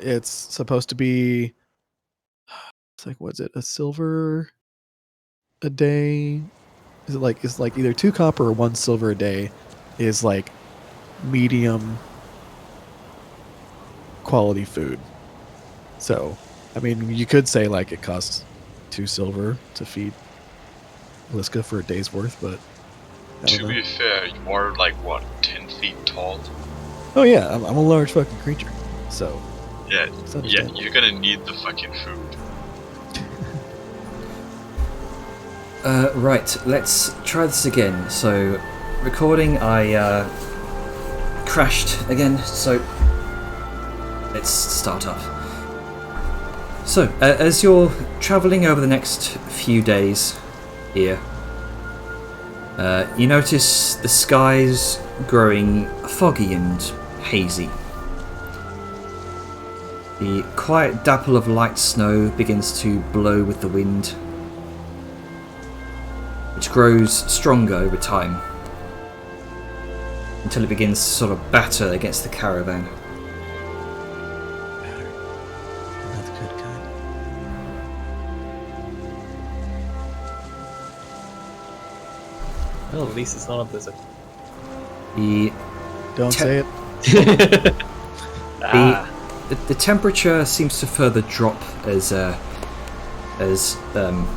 It's supposed to be. It's like, what's it? A silver a day? Is it like it's like either 2 copper or 1 silver a day is like medium quality food. So, I mean, you could say like it costs 2 silver to feed Liska for a day's worth, but To be fair, you are like what, 10 feet tall? Oh yeah, I'm a large fucking creature, so yeah, you're gonna need the fucking food. Right, let's try this again. So, recording, I crashed again, so let's start up. So, as you're travelling over the next few days here, you notice the skies growing foggy and hazy. The quiet dapple of light snow begins to blow with the wind, which grows stronger over time until it begins to sort of batter against the caravan. Not the good kind. Well, at least it's not a blizzard. Don't say it. The temperature seems to further drop as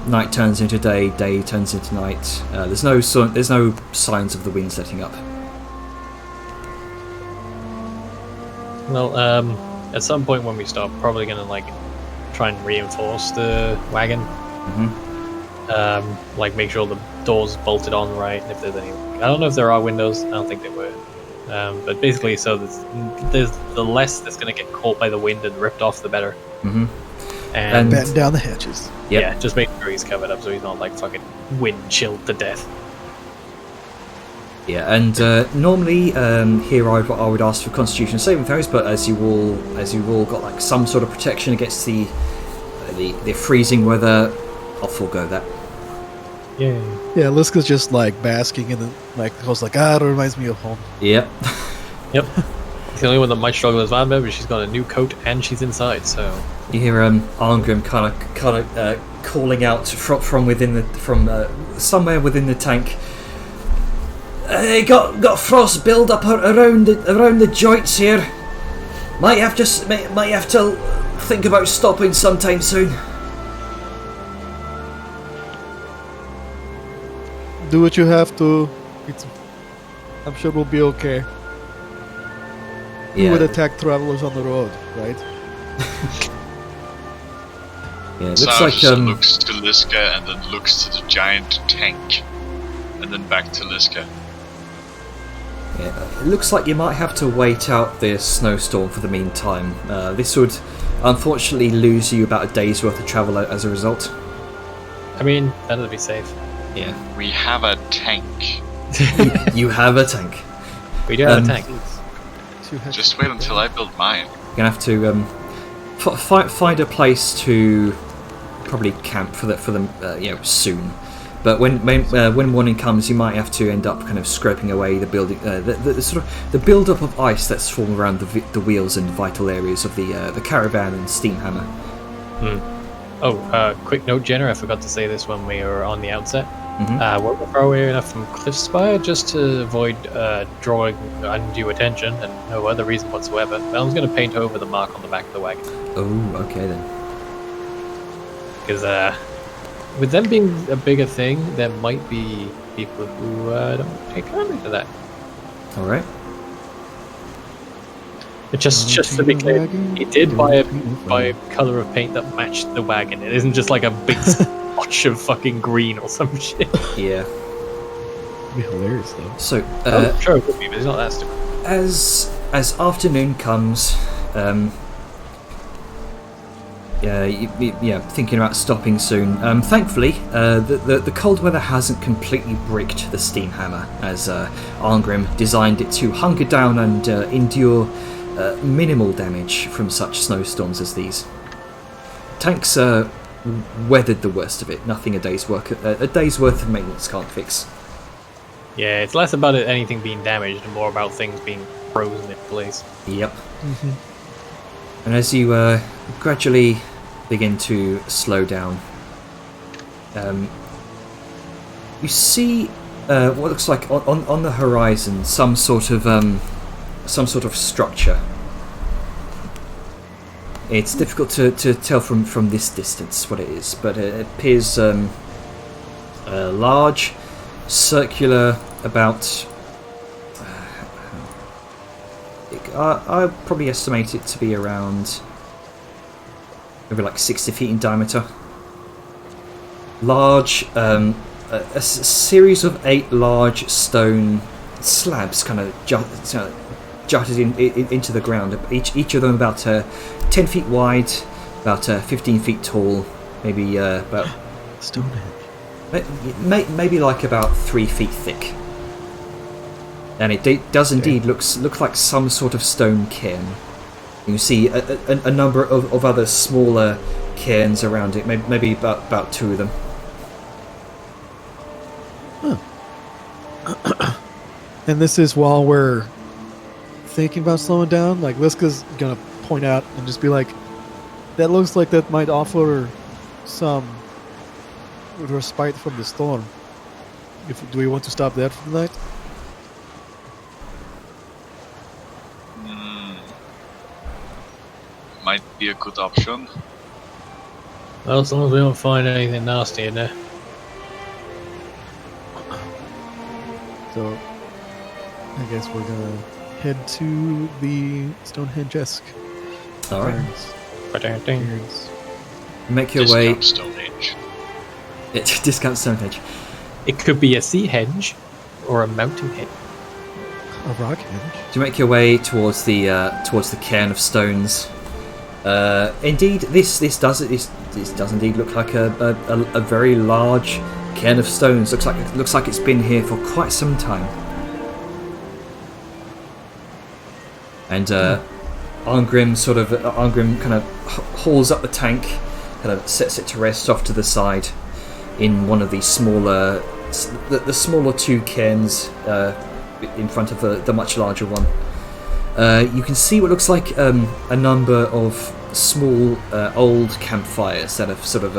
night turns into day, day turns into night. There's no signs of the winds letting up. Well, at some point when we stop, probably gonna like try and reinforce the wagon. Mm-hmm. Like make sure the doors bolted on right, and if there's any, I don't know if there are windows. I don't think there were. But basically, so there's the less that's gonna get caught by the wind and ripped off, the better. Mm-hmm. And batten down the hatches. Yep. Yeah, just make sure he's covered up so he's not like fucking wind chilled to death. Yeah, and normally here I would ask for Constitution saving throws, but as you all got like some sort of protection against the freezing weather, I'll forego that. Yeah, Liska's just like basking in the like it reminds me of home. Yep. Yep. It's the only one that might struggle as Van, but she's got a new coat and she's inside, so You hear Arngrim kind of calling out from somewhere within the tank. Got frost build up around the joints here. Might have to think about stopping sometime soon. Do what you have to. I'm sure we'll be okay. You would attack travelers on the road, right? Yeah, it looks Sarah like just looks to Liska and then looks to the giant tank, and then back to Liska. Yeah, it looks like you might have to wait out this snowstorm for the meantime. This would unfortunately lose you about a day's worth of travel as a result. I mean, that'll be safe. Yeah. We have a tank. You have a tank. We do have a tank. Just wait until I build mine. You're gonna have to find a place to probably camp for them soon. But when morning comes, you might have to end up kind of scraping away the building, the sort of the build-up of ice that's formed around the wheels and vital areas of the caravan and steam hammer. Oh, quick note, Jenner. I forgot to say this when we were on the outset. Mm-hmm. We're far away enough from Cliffspire just to avoid drawing undue attention, and no other reason whatsoever. Elm's going to paint over the mark on the back of the wagon. Oh, okay then. Because with them being a bigger thing, there might be people who don't take kindly to that. All right. But just to be clear, he did buy a colour of paint that matched the wagon. It isn't just like a big splotch of fucking green or some shit. Yeah. It'd be hilarious though. So, sure it would be, but it's not that stupid. as afternoon comes, thinking about stopping soon. Thankfully, the cold weather hasn't completely bricked the steam hammer, as Arngrim designed it to hunker down and endure minimal damage from such snowstorms as these. Tanks weathered the worst of it. Nothing a day's worth of maintenance can't fix. Yeah, it's less about anything being damaged and more about things being frozen in place. Yep. And as you gradually begin to slow down, you see what looks like on the horizon some sort of structure. It's difficult to tell from this distance what it is, but it appears large, circular, about. I probably estimate it to be around maybe like 60 feet in diameter. Large, a series of 8 large stone slabs kind of jutted into the ground. Each of them about 10 feet wide, about 15 feet tall, maybe about Stonehenge. maybe like about 3 feet thick. And it does indeed look like some sort of stone cairn. You see a number of other smaller cairns around it, maybe about 2 of them. Huh. And this is while we're thinking about slowing down. Like Liska's gonna point out and just be like, "That looks like that might offer some respite from the storm. Do we want to stop there for the night?" Might be a good option. Well, as long as we don't find anything nasty in there. So, I guess we're gonna head to the Stonehenge-esque All right. cairns. Make your way. Discount Stonehenge. Discount Stonehenge. It could be a sea henge or a mountain henge. A rock henge. To make your way towards the cairn of stones. Indeed, this does indeed look like a very large cairn of stones. Looks like it's been here for quite some time. And Arngrim kind of hauls up the tank, kind of sets it to rest off to the side in one of the smaller 2 cairns in front of the much larger one. You can see what looks like a number of small old campfires that have sort of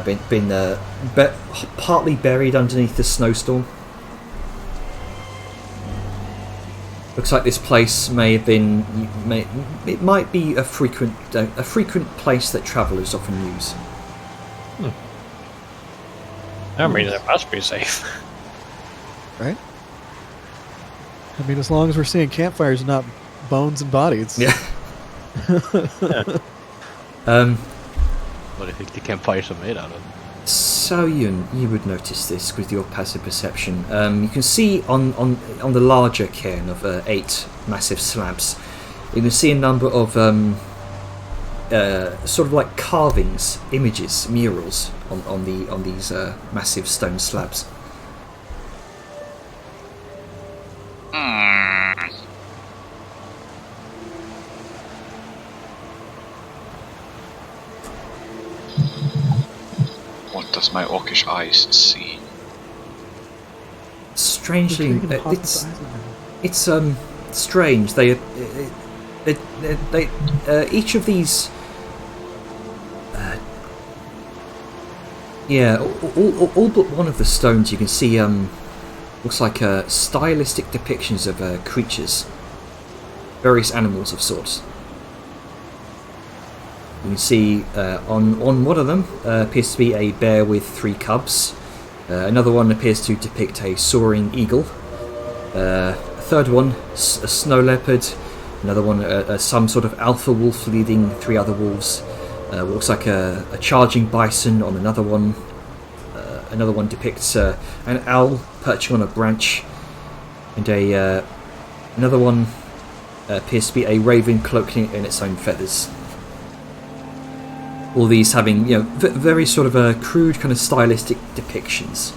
been partly buried underneath the snowstorm. Looks like this place it might be a frequent place that travellers often use. I mean, it must be safe. Right? I mean, as long as we're seeing campfires and not bones and bodies. Yeah. What do you think the campfires are made out of? So you would notice this with your passive perception. You can see on the larger cairn of 8 massive slabs, you can see a number of sort of like carvings, images, murals on these massive stone slabs. What does my orcish eyes see? Strangely, it's strange. They each of these, all but one of the stones you can see looks like stylistic depictions of creatures, various animals of sorts. You can see on one of them appears to be a bear with 3 cubs. Another one appears to depict a soaring eagle. A third one, a snow leopard. Another one, some sort of alpha wolf leading 3 other wolves. Looks like a charging bison on another one. Another one depicts an owl perching on a branch. And another one appears to be a raven cloaked in its own feathers. All these having, very sort of crude kind of stylistic depictions.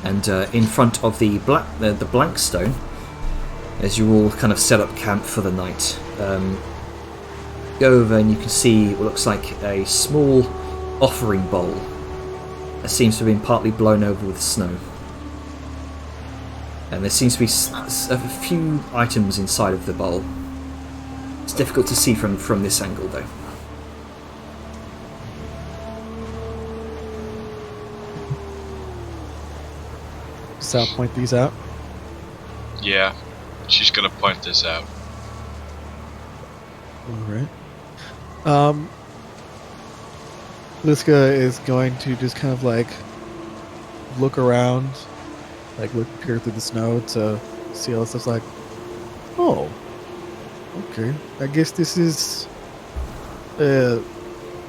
And in front of the blank stone, as you all kind of set up camp for the night, go over and you can see what looks like a small offering bowl that seems to have been partly blown over with snow. And there seems to be a few items inside of the bowl. It's difficult to see from this angle, though. Sal point these out. Yeah, she's gonna point this out. All right. Liska is going to just kind of like look around, like look peer through the snow to see all this stuff's like. Oh, okay. I guess this is a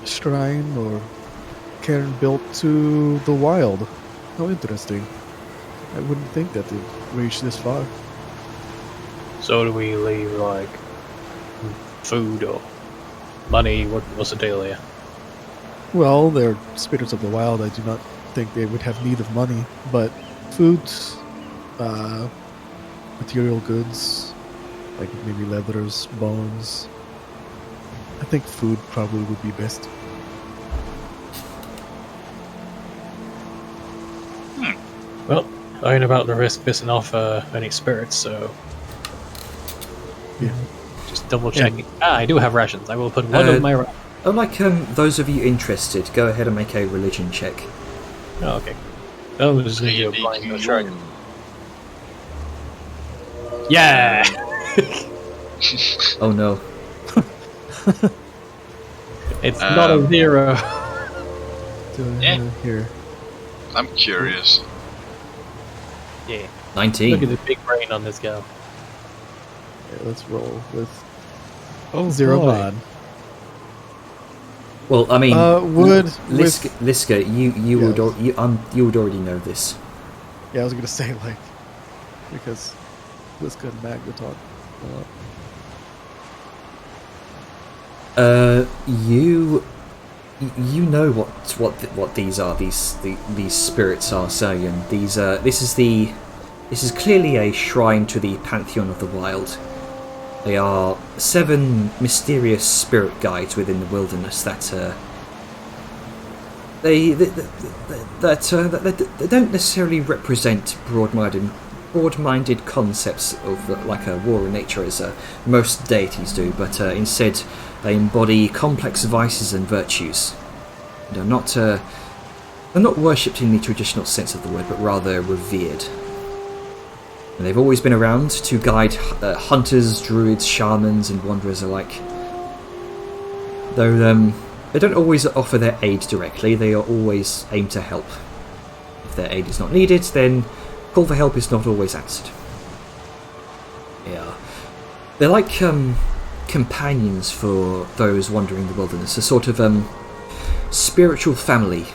shrine or cairn built to the wild. How interesting. I wouldn't think that they'd reach this far. So do we leave like food or money? What's the deal here? Well, they're spirits of the wild. I do not think they would have need of money, but food, material goods, like maybe leathers, bones. I think food probably would be best. Well, I ain't about to risk pissing off any spirits, so Yeah. just double checking. I do have rations. I will put one of my. Unlike those of you interested, go ahead and make a religion check. Oh, okay. I'm just gonna do a blind go shark. Yeah. Oh no. It's not a 0. Yeah. Here. I'm curious. Yeah. 19. Look at the big brain on this guy. Yeah, let's roll with 0 boy. mod. Well, I mean, Liska, you Yeah. would already know this. Yeah, I was gonna say like because Liska and Magda talk a lot. You know what these are. These spirits are saying. This is clearly a shrine to the pantheon of the wild. They are 7 mysterious spirit guides within the wilderness that they don't necessarily represent broad-minded concepts of like a war in nature as most deities do, but instead they embody complex vices and virtues. They're not worshipped in the traditional sense of the word, but rather revered. And they've always been around to guide hunters, druids, shamans, and wanderers alike. Though they don't always offer their aid directly, they are always aimed to help. If their aid is not needed, then call for help is not always answered. Yeah, they're like companions for those wandering the wilderness, a sort of spiritual family.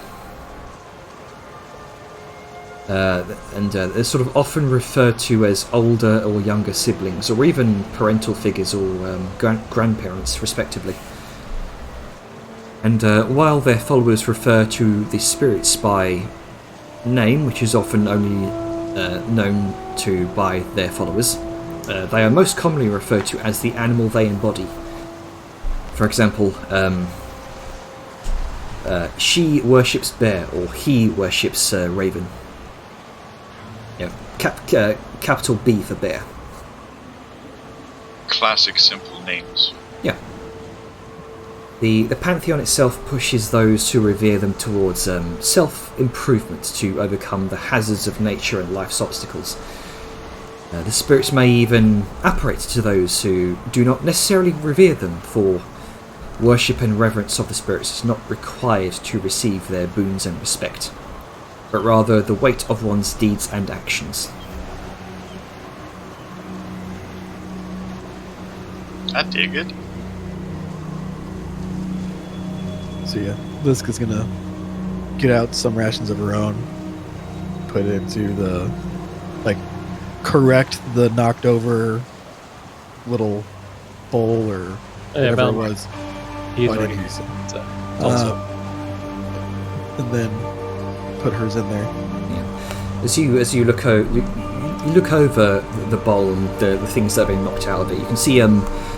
And they're sort of often referred to as older or younger siblings, or even parental figures or grandparents, respectively. And while their followers refer to the spirits by name, which is often only known to by their followers, they are most commonly referred to as the animal they embody. For example, she worships bear, or he worships raven. Yeah, capital B for bear. Classic simple names. Yeah. The pantheon itself pushes those who revere them towards self-improvement to overcome the hazards of nature and life's obstacles. The spirits may even apparate to those who do not necessarily revere them, for worship and reverence of the spirits is not required to receive their boons and respect, but rather the weight of one's deeds and actions. I dig it. So yeah, Liska's gonna get out some rations of her own, put it into the correct the knocked over little bowl or whatever it was. He's Oh, I already didn't use it. so also. And then put hers in there. Yeah. As you look over the bowl and the things that have been knocked out of it, you can see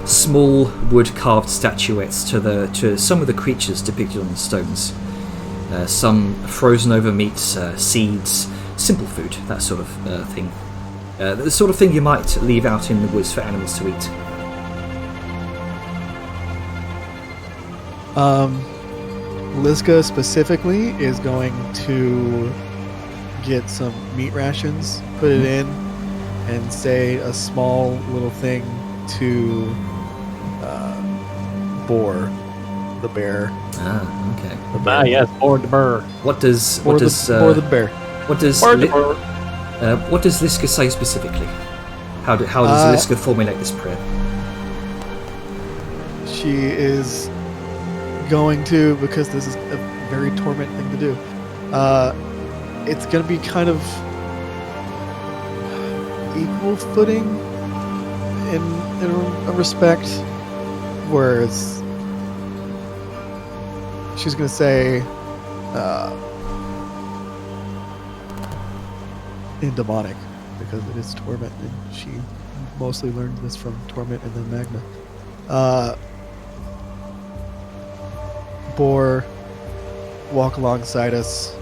small wood carved statuettes to some of the creatures depicted on the stones. Some frozen over meats, seeds, simple food, that sort of thing. The sort of thing you might leave out in the woods for animals to eat. Liska specifically is going to get some meat rations, put it in, and say a small little thing to Boar, the bear. Ah, okay. The bear. Ah, yes, board the burr. What does Boar the bear. what does Board the burr. what does Liska say specifically? How does Liska formulate this prayer? She is going to, because this is a very torment thing to do. It's going to be kind of equal footing in a respect, whereas she's going to say in demonic, because it is torment, and she mostly learned this from torment and then magna. Boar, walk alongside us.